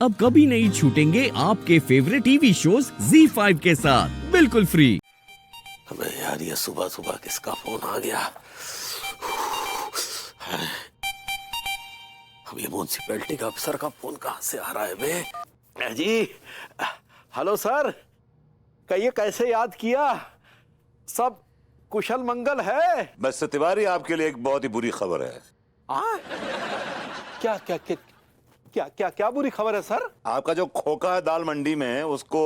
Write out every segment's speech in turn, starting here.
अब कभी नहीं छूटेंगे आपके फेवरेट टीवी शोज ZEE5 के साथ बिल्कुल फ्री। अबे यार, ये सुबह सुबह किसका फोन आ गया? अब ये म्यूनसिपैलिटी का अफसर का फोन कहां से आ रहा है बे? जी हेलो सर, कहिए कैसे याद किया? सब कुशल मंगल है? बस तिवारी, आपके लिए एक बहुत ही बुरी खबर है। क्या क्या क्या क्या क्या क्या बुरी खबर है सर? आपका जो खोखा है दाल मंडी में, उसको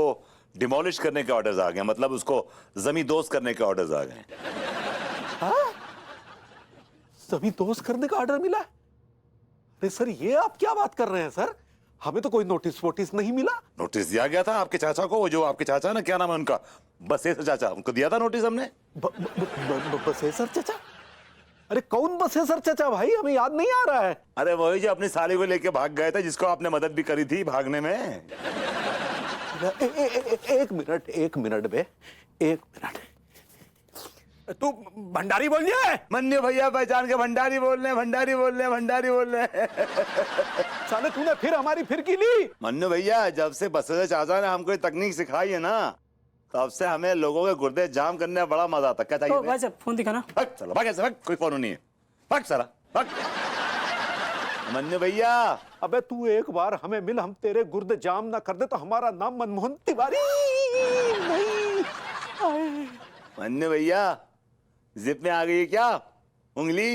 डिमोलिश करने के ऑर्डर्स आ गए। मतलब उसको जमींदोज करने के ऑर्डर्स आ गए। सभी दोस्त करने का ऑर्डर मिला? अरे सर, ये आप क्या बात कर रहे हैं सर? हमें तो कोई नोटिस वोटिस नहीं मिला। नोटिस दिया गया था आपके चाचा को। वो जो आपके चाचा है ना, क्या नाम है उनका, बसेसर चाचा, उनको दिया था नोटिस हमने। बसेसर चाचा? अरे कौन बसेसर चाचा भाई, हमें याद नहीं आ रहा है। अरे वही जो अपनी साली को लेके भाग गए थे, जिसको आपने मदद भी करी थी भागने में। एक मिनट बे, एक मिनट। तू भंडारी बोल रहा है? मन्नू भैया पहचान के भंडारी बोल रहे हैं, भंडारी बोल रहे हैं, भंडारी बोल रहे हैं। साले तूने फिर हमारी फिरकी ली? मन्नू भैया, जब से बसेसर चाचा ने हमको ये तकनीक सिखाई है ना, तब से हमें लोगों के गुर्दे जाम करने में बड़ा मजा आता। क्या चाहिए? भाई साहब फोन दिखाना। भाग चलो, भाग ऐसे भाग, कोई फोन नहीं है। भाग सारा भाग। मन्नू भैया, अबे तू एक बार हमें मिल, हम तेरे गुर्दे जाम ना कर दे तो हमारा नाम मनमोहन तिवारी नहीं। मन्नू भैया, जिप में आ गई है क्या उंगली?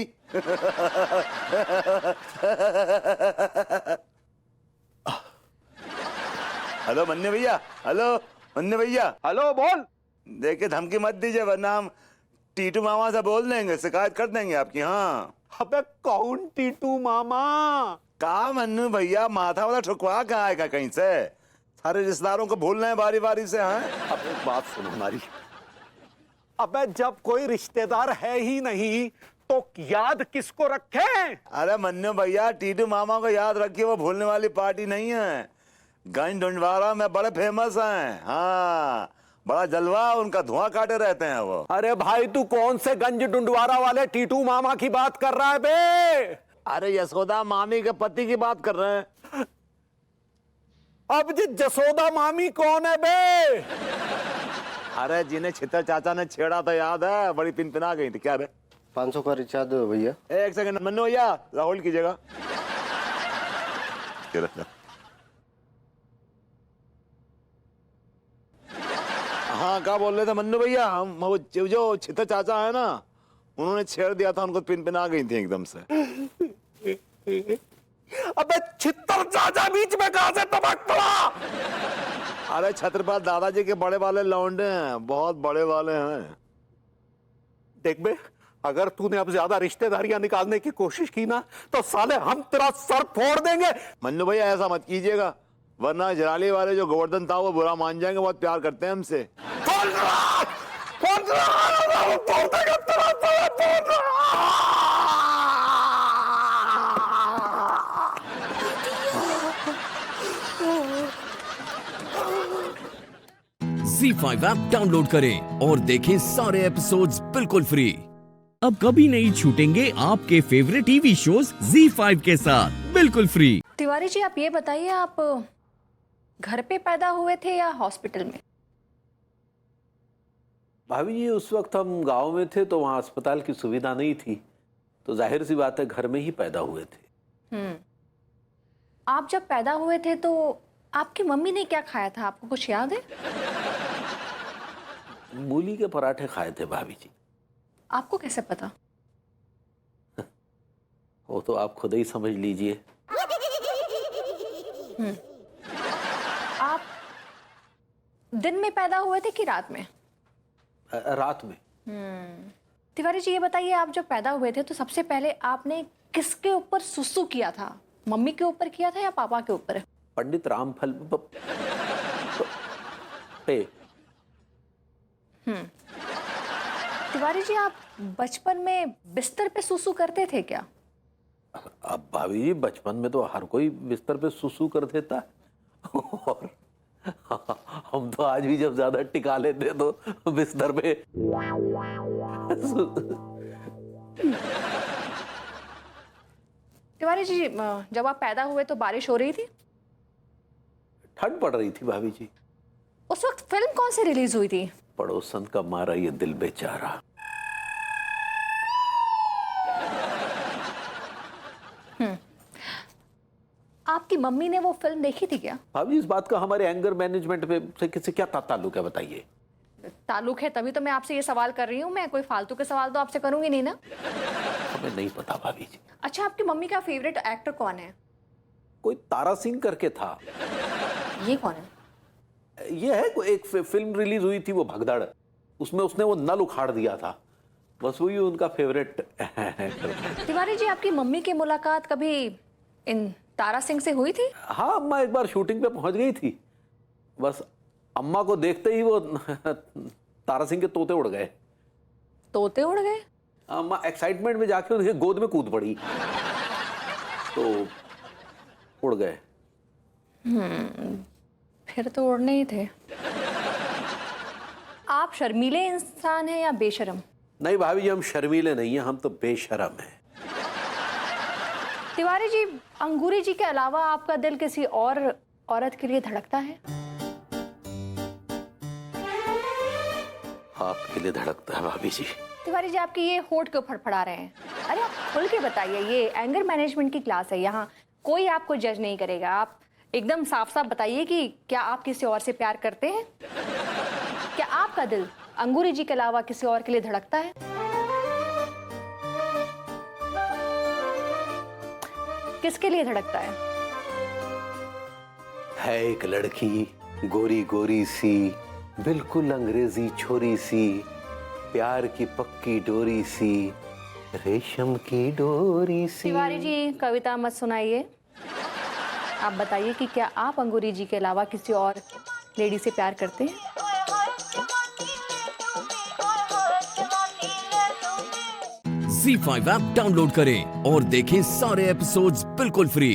हेलो मन्नू भैया, हेलो मन्नू भैया। हेलो, बोल। देखिए, धमकी मत दीजिए, वरना हम टीटू मामा से बोल देंगे, शिकायत कर देंगे आपकी। हाँ। अबे कौन टीटू मामा? कहा मन्नू भैया, माथा वाला ठुकवा कहाँ आएगा कहीं से? सारे रिश्तेदारों को भूल रहे हैं बारी बारी से। हाँ, अब एक बात सुनो हमारी। अबे जब कोई रिश्तेदार है ही नहीं तो याद किसको रखें? अरे मन्नू भैया, टीटू मामा को याद रखिए, वो भूलने वाली पार्टी नहीं है। गंज ढूंढवारा में बड़े फेमस हैं। हाँ, बड़ा जलवा, उनका धुआं काटे रहते हैं वो। अरे भाई, तू कौन से गंज डुंडवारा वाले टीटू मामा की बात कर रहा है बे? अरे यशोदा मामी के पति की बात कर रहे हैं। अब जी जसोदा मामी कौन है बे? अरे जिन्हें छितर चाचा ने छेड़ा था, याद है? बड़ी पिनपिना गई थी। क्या बे? 500 का रिचार्ज दो भैया। एक सेकंड मन्नू भैया, होल्ड कीजिएगा। हाँ, क्या बोल रहे थे मन्नू भैया? हम वो जो छितर चाचा है ना, उन्होंने छेड़ दिया था, उनको पिनपिना गई थी एकदम से। अबे छितर चाचा बीच में कहां से टपक पड़ा? अरे छत्रपति दादाजी के बड़े वाले लौंडे हैं, बहुत बड़े वाले हैं। देख बे, अगर तूने अब ज्यादा रिश्तेदारियां निकालने की कोशिश की ना तो साले हम तेरा सर फोड़ देंगे। मन्नू भैया, ऐसा मत कीजिएगा, वरना जराली वाले जो गोवर्धन था वो बुरा मान जाएंगे। बहुत प्यार करते हैं हमसे। फोड़ रहा, फोड़ रहा, फोड़ देगा तेरा सर, फोड़ रहा। ZEE5 ऐप डाउनलोड करें और देखें सारे एपिसोड्स बिल्कुल फ्री। अब कभी नहीं छूटेंगे आपके फेवरेट टीवी शोज ZEE5 के साथ बिल्कुल फ्री। तिवारी जी, आप ये बताइए, आप घर पे पैदा हुए थे या हॉस्पिटल में? भाभी जी, उस वक्त हम गांव में थे तो वहाँ अस्पताल की सुविधा नहीं थी, तो जाहिर सी बात है घर में ही पैदा हुए थे। आप जब पैदा हुए थे तो आपकी मम्मी ने क्या खाया था, आपको कुछ याद है? मूली के पराठे खाए थे भाभी जी। आपको कैसे पता? वो तो आप खुद ही समझ लीजिए। आप दिन में पैदा हुए थे कि रात में? रात में। तिवारी जी, ये बताइए, आप जब पैदा हुए थे तो सबसे पहले आपने किसके ऊपर सुसु किया था? मम्मी के ऊपर किया था या पापा के ऊपर? पंडित रामफल पे। तिवारी जी, आप बचपन में बिस्तर पे सुसु करते थे क्या? अब भाभी जी, बचपन में तो हर कोई बिस्तर पे सुसु कर देता है। और हम तो आज भी जब ज्यादा टिका लेते तो बिस्तर पे तिवारी जी, जब आप पैदा हुए तो बारिश हो रही थी? ठंड पड़ रही थी भाभी जी। उस वक्त फिल्म कौन सी रिलीज हुई थी? पड़ोसन का मारा ये दिल बेचारा। आपकी मम्मी ने वो फिल्म देखी थी क्या? भाभी इस बात का हमारे एंगर मैनेजमेंट पे से किसी क्या ताल्लुक है बताइए? ताल्लुक है तभी तो मैं आपसे ये सवाल कर रही हूँ। मैं कोई फालतू के सवाल तो आपसे करूंगी नहीं ना। हमें नहीं पता भाभी जी। अच्छा, आपकी मम्मी का फेवरेट एक्टर कौन है? कोई तारा सिंह करके था। ये कौन है? ये है कोई एक फिल्म रिलीज हुई थी वो भगदड़, उसमें उसने वो नल उखाड़ दिया था, बस वही उनका फेवरेट एक्टर। तिवारी जी, आपकी मम्मी की मुलाकात कभी इन तारा सिंह से हुई थी? हाँ, अम्मा एक बार शूटिंग पे पहुंच गई थी, बस अम्मा को देखते ही वो तारा सिंह के तोते उड़ गए। तोते उड़ गए? अम्मा एक्साइटमेंट में जाके उनके गोद में कूद पड़ी तो उड़ गए। फिर तो उड़ने ही थे। आप शर्मीले इंसान हैं या बेशरम? नहीं भाभी जी, हम शर्मीले नहीं हैं, हम तो बेशरम हैं। तिवारी जी, अंगूरी जी के अलावा आपका दिल किसी और औरत के लिए धड़कता है? आपके लिए धड़कता है भाभी जी। तिवारी जी, आपके ये होठ क्यों फड़फड़ा रहे हैं? अरे आप खुल के बताइए, ये एंगर मैनेजमेंट की क्लास है, यहाँ कोई आपको जज नहीं करेगा। आप एकदम साफ साफ बताइए कि क्या आप किसी और से प्यार करते हैं? क्या आपका दिल अंगूरी जी के अलावा किसी और के लिए धड़कता है? किसके लिए धड़कता है एक लड़की गोरी गोरी सी, बिल्कुल अंग्रेजी छोरी सी, प्यार की पक्की डोरी सी, रेशम की डोरी सी। तिवारी जी, कविता मत सुनाइए। आप बताइए कि क्या आप अंगूरी जी के अलावा किसी और लेडी से प्यार करते हैं? Z5 ऐप डाउनलोड करें और देखें सारे एपिसोड्स बिल्कुल फ्री।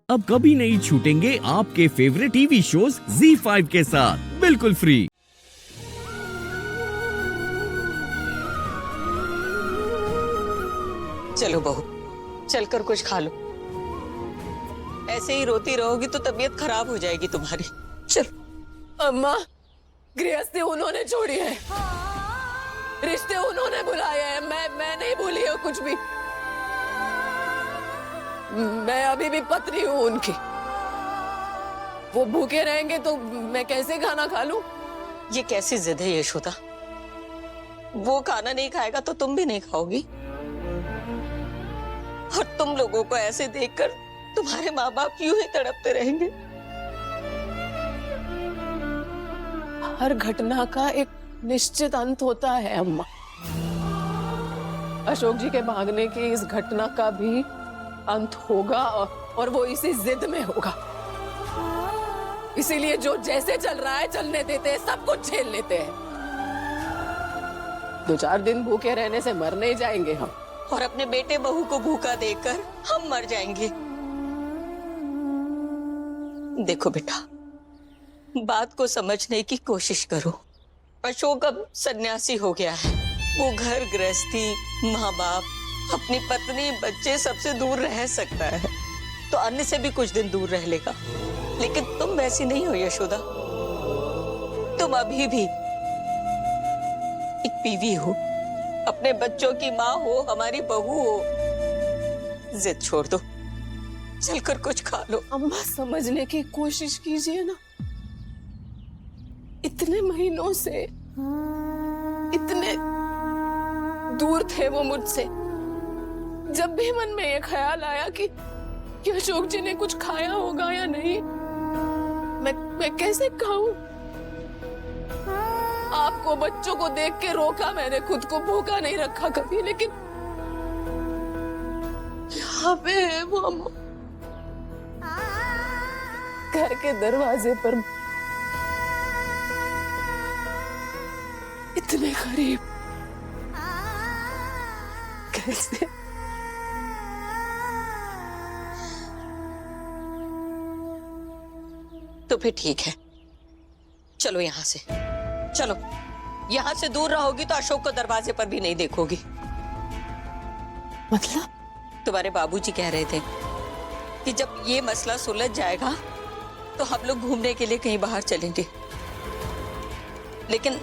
अब कभी नहीं छूटेंगे आपके फेवरेट टीवी शोज Z5 के साथ बिल्कुल फ्री। चलो बहू, चलकर कुछ खा लो। ऐसे ही रोती रहोगी तो तबीयत खराब हो जाएगी तुम्हारी। चलो। अम्मा, गृहस्थी उन्होंने छोड़ी है, रिश्ते उन्होंने बुलाए हैं, मैं नहीं भूली हूँ कुछ भी। मैं अभी भी पत्नी हूँ उनकी। वो भूखे रहेंगे तो मैं कैसे खाना खा लूं? ये कैसी जिद है यशोदा? वो खाना नहीं खाएगा तो तुम भी नहीं खाओगी, और तुम लोगों को ऐसे देखकर तुम्हारे माँ बाप यूं ही तड़पते रहेंगे। हर घटना का एक निश्चित अंत होता है अम्मा। अशोक जी के भागने की इस घटना का भी अंत होगा, और वो इसी जिद में होगा। इसीलिए जो जैसे चल रहा है चलने देते हैं, सब कुछ झेल लेते हैं। 2-4 दिन भूखे रहने से मर नहीं जाएंगे हम, और अपने बेटे बहू को भूखा देखकर हम मर जाएंगे। देखो बेटा, बात को समझने की कोशिश करो। अशोक अब सन्यासी हो गया है। वो घर गृहस्थी, माँ बाप, अपनी पत्नी, बच्चे सबसे दूर रह सकता है, तो अन्य से भी कुछ दिन दूर रह लेगा। लेकिन तुम वैसी नहीं हो यशोदा। तुम अभी भी एक बीवी हो, अपने बच्चों की माँ हो, हमारी बहू हो। जिद छोड़ दो, चलकर कुछ खा लो। अम्मा, समझने की कोशिश कीजिए ना। इतने महीनों से इतने दूर थे वो मुझसे। जब भी मन में ये ख्याल आया कि अशोक जी ने कुछ खाया होगा या नहीं, मैं कैसे खाऊं? आपको, बच्चों को देख के रोका मैंने, खुद को भूखा नहीं रखा कभी। लेकिन यहाँ पे है वो अम्मा, घर के दरवाजे पर, इतने करीब। कैसे? तो फिर ठीक है, चलो यहाँ से, चलो। यहाँ से दूर रहोगी तो अशोक को दरवाजे पर भी नहीं देखोगी। मतलब? तुम्हारे बाबूजी कह रहे थे कि जब ये मसला सुलझ जाएगा तो हम लोग घूमने के लिए कहीं बाहर चलेंगे, लेकिन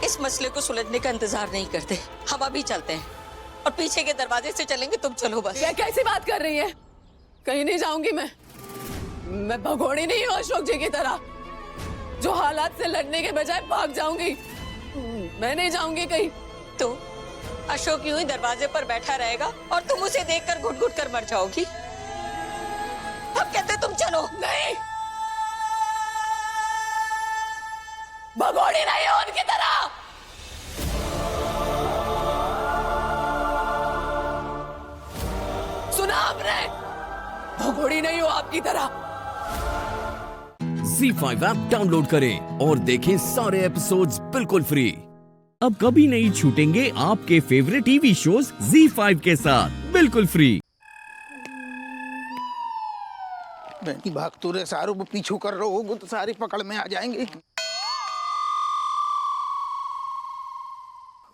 इस मसले को सुलझने का इंतजार नहीं करते। हम अभी चलते हैं और पीछे के दरवाजे से चलेंगे। तुम चलो बस। ये कैसी बात कर रही है? कहीं नहीं जाऊंगी मैं भगोड़ी नहीं हूँ अशोक जी की तरह जो हालात से लड़ने के बजाय भाग जाऊंगी। मैं नहीं जाऊंगी कहीं। तो अशोक यूं ही दरवाजे पर बैठा रहेगा और तुम उसे देखकर घुट घुट कर मर जाओगी। हम कहते तुम चलो। नहीं, भगोड़ी नहीं हूँ उनकी तरह। सुना आपने? भगोड़ी नहीं हूँ आपकी तरह। ZEE5 ऐप डाउनलोड करें और देखें सारे एपिसोड्स बिल्कुल फ्री। अब कभी नहीं छूटेंगे आपके फेवरेट टीवी शोज ZEE5 के साथ बिल्कुल फ्री। बेटी भाग तू रे, सारू को पीछू कर रहे हो तो सारी पकड़ में आ जाएंगे।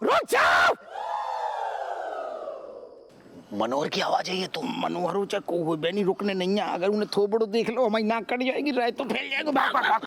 रुक जाओ। मनोहर की आवाज है ये तो। मनोहर हो चाहे को बेनी रुकने नहीं है। अगर उन्हें थोबड़ो देख लो हमारी नाक कट जाएगी, राय तो फैल जाएगा। भाग भाग भाग।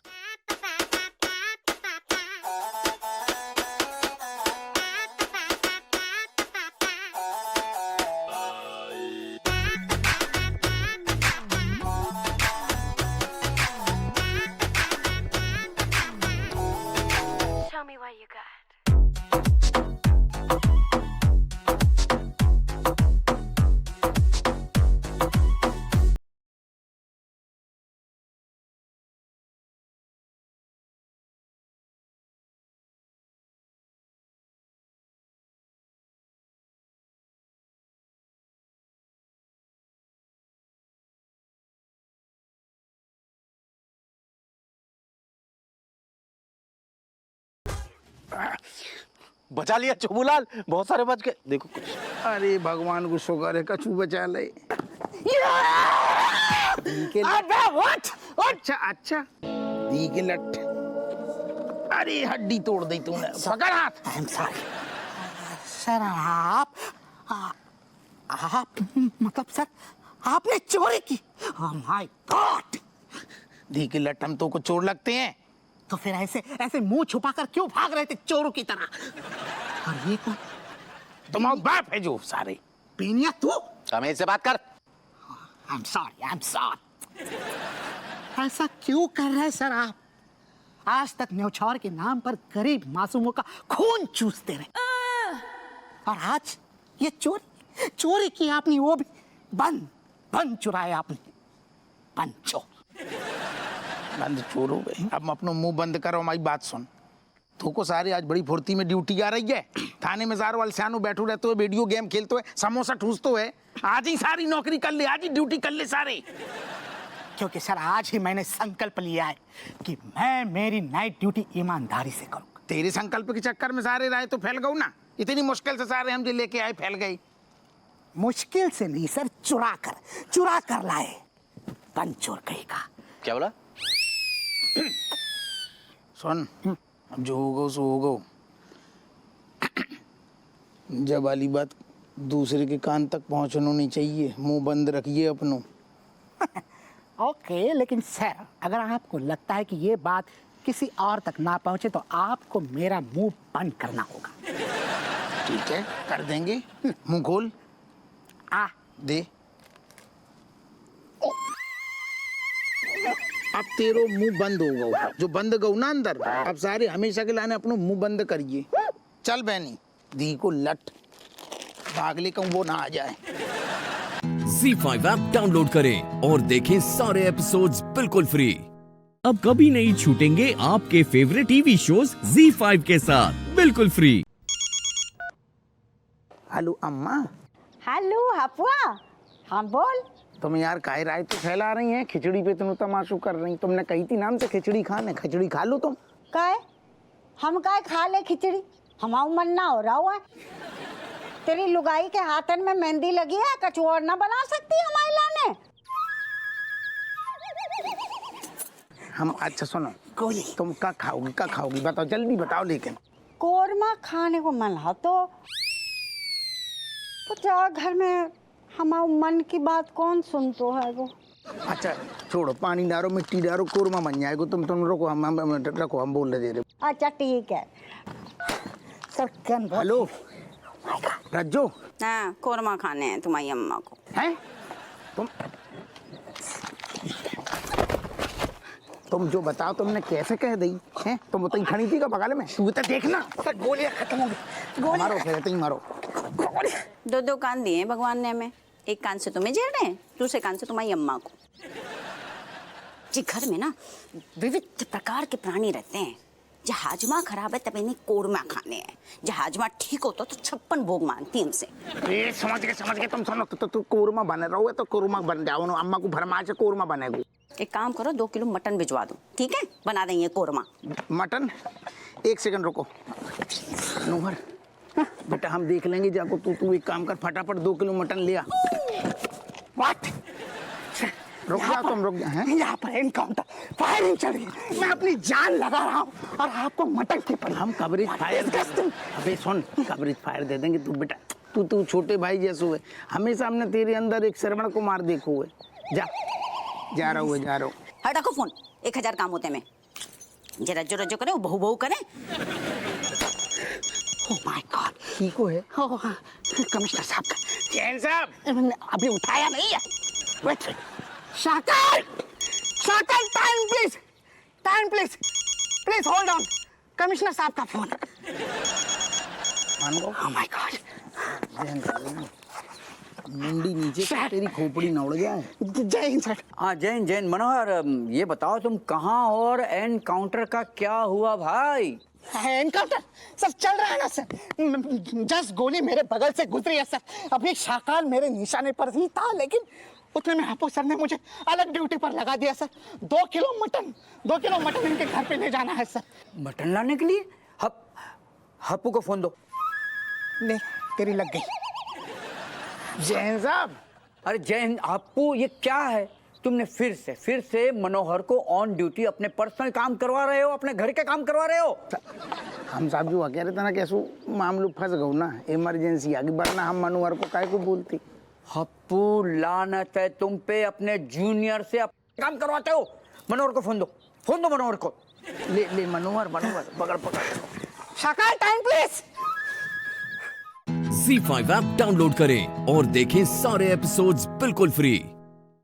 बचा लिया चुबूलाल, बहुत सारे बच गए। देखो कुछ। अरे भगवान को शुक्र है कछू बचा ले। अच्छा अच्छा दी के लट। अरे हड्डी तोड़ दी तूने। पकड़ हाथ। सर आप मतलब सर आपने चोरी की? Oh my God. दी के लट हम तो को चोर लगते हैं तो फिर ऐसे ऐसे मुंह छुपाकर क्यों भाग रहे थे चोरों की तरह? और ये कौन? तुम्हारा बाप है जो सारे। पीनिया तू? हमें से बात कर। I'm sorry। ऐसा क्यों कर रहे हैं सर आप? आज तक न्यौछावर के नाम पर गरीब मासूमों का खून चूसते रहे और आज ये चोरी की आपने, वो भी बंद चुराया आपने। बंद चोर। बंद चोर हो गए। अब अपना मुंह बंद करो, हमारी बात सुन। तू को सारे आज बड़ी फुर्ती में ड्यूटी आ रही है। थाने में सारे वाले सियानो बैठो रहते हुए, वीडियो गेम खेलते हुए, समोसा ठूसते हुए। आज ही सारी नौकरी कर ले, आज ही ड्यूटी कर ले सारे। क्योंकि सर आज ही मैंने संकल्प लिया है कि मैं मेरी नाइट ड्यूटी ईमानदारी से करूंगा। तेरे संकल्प के चक्कर में सारे राय तो फैल गए ना। इतनी मुश्किल से सारे हम जो लेके आए फैल गई। मुश्किल से नहीं सर, चुरा कर लाए। बंद चोर कहेगा। क्या बोला? सुन, अब जो होगा सो होगा। जब वाली बात दूसरे के कान तक पहुंचना नहीं चाहिए। मुंह बंद रखिए अपनों। ओके, लेकिन सर अगर आपको लगता है कि ये बात किसी और तक ना पहुंचे तो आपको मेरा मुंह बंद करना होगा। ठीक है, कर देंगे। मुंह खोल। आ दे। अब तेरो मुंह बंद हो गया, जो बंद गौ ना अंदर। अब सारे हमेशा के लाने अपनो मुंह बंद करिए। चल बहनी, दी को लट भागले कहूँ वो ना आ जाए। ZEE5 ऐप डाउनलोड करें और देखें सारे एपिसोड्स बिल्कुल फ्री। अब कभी नहीं छूटेंगे आपके फेवरेट टीवी शोज ZEE5 के साथ बिल्कुल फ्री। हेलो अम्मा। हेलो हपुआ। हाँ बोल। तुम यार काहे राय तो फैला रही हैं, खिचड़ी पे तुम तमाशू कर रही। तुमने कही थी नाम से खिचड़ी खाने, खिचड़ी खा लो तुम। काय हम काय खा ले खिचड़ी? हमारा मन ना हो रहा हुआ है। तेरी लुगाई के हाथन में मेहंदी लगी है, कछु और ना बना सकती हमारे लाने? हम अच्छा सुनो, तुम क्या खाओगी बताओ, जल्दी बताओ। लेकिन कोरमा खाने को मन है तो जा घर में। हमारे मन की बात कौन सुनतो है वो? अच्छा छोड़ो, पानी डालो, मिट्टी डालो, कोरमा बन जाएगा। तुम रखो, हम रखो, हम बोल रहे थे। अच्छा ठीक है सर। हेलो रज्जो। हाँ, कोरमा खाने हैं तुम्हारी अम्मा को। हैं तुम जो बताओ, तुमने कैसे कह दी हैं? तुम उतनी खड़ी थी का बगल में? तू तो देखना सर, गोलियां खत्म हो गई। मारो फिर, तुम मारो। दो कान दिए हैं भगवान ने हमें, एक कान से तुम्हें झेल रहे हैं, दूसरे कान से तुम्हारी अम्मा को। जी घर में ना विविध प्रकार के प्राणी रहते हैं। जब हाजमा खराब है तब इन्हें कोरमा खाने हैं, जब हाजमा ठीक होता तो 56 भोग मांगती हमसे। समझ गए। तुम सुनो, तो कोरमा बने रहो तो कोरमा बन जाओ। अम्मा को फरमाइश है कोरमा बनेगा। एक काम करो, 2 किलो मटन भिजवा दो, ठीक है? बना देंगे कोरमा। मटन? 1 सेकंड रुको नूहर, बेटा हम देख लेंगे। जाको तू एक काम कर, फटाफट 2 किलो मटन ले आ। व्हाट? रुक जा, तुम रुक जा। यहाँ पर एनकाउंटर, फायरिंग चल रही है, मैं अपनी जान लगा रहा हूँ और आपको मटन की पड़ी। हम कवरेज फायर, अबे सुन, कवरेज फायर दे देंगे। तू बेटा, तू छोटे भाई जैसे हुए, हमेशा हमने तेरे अंदर एक श्रवण कुमार देखो हुए। जा रहा हूँ। हटा को फोन, 1000 काम होते हैं। मैं रज्जो रज्जो करे, बहू बहू करे। ओह माय गॉड, ठीक है। कमिश्नर साहब का। जैन साहब अभी उठाया नहीं है। Wait, Shakaal, time please hold on. Commissioner साहब का फोन। ओह माय गॉड, मुंडी नीचे, तेरी खोपड़ी न उड़ जाए। जय हिंद सर। हाँ जैन जैन मनोहर, ये बताओ तुम कहाँ और एनकाउंटर का क्या हुआ भाई? एनकाउंटर सर चल रहा है ना सर। जस्ट गोली मेरे बगल से गुजरी है सर। अभी शाकाल मेरे निशाने पर ही था, लेकिन उतने में हापू सर ने मुझे अलग ड्यूटी पर लगा दिया सर। 2 किलो मटन इनके घर पे ले जाना है सर। मटन लाने के लिए? हप्पू को फोन दो। नहीं, तेरी लग गई। जैन साहब, अरे जैन हप्पू, ये क्या है? तुमने फिर से मनोहर को ऑन ड्यूटी अपने पर्सनल काम करवा रहे हो, अपने घर के काम करवा रहे हो। हम साहब जो कह रहे थे ना, कैसो मामलो फंस गयो ना, इमरजेंसी आ गई, वरना हम मनोहर को काहे को बोलती। हप्पू लानत है तुम पे, अपने जूनियर से काम करवाते हो। मनोहर को फोन दो मनोहर को। ले मनोहर पकड़। Shakaal time please. ZEE5 app download करें और देखें सारे एपिसोड्स बिल्कुल फ्री।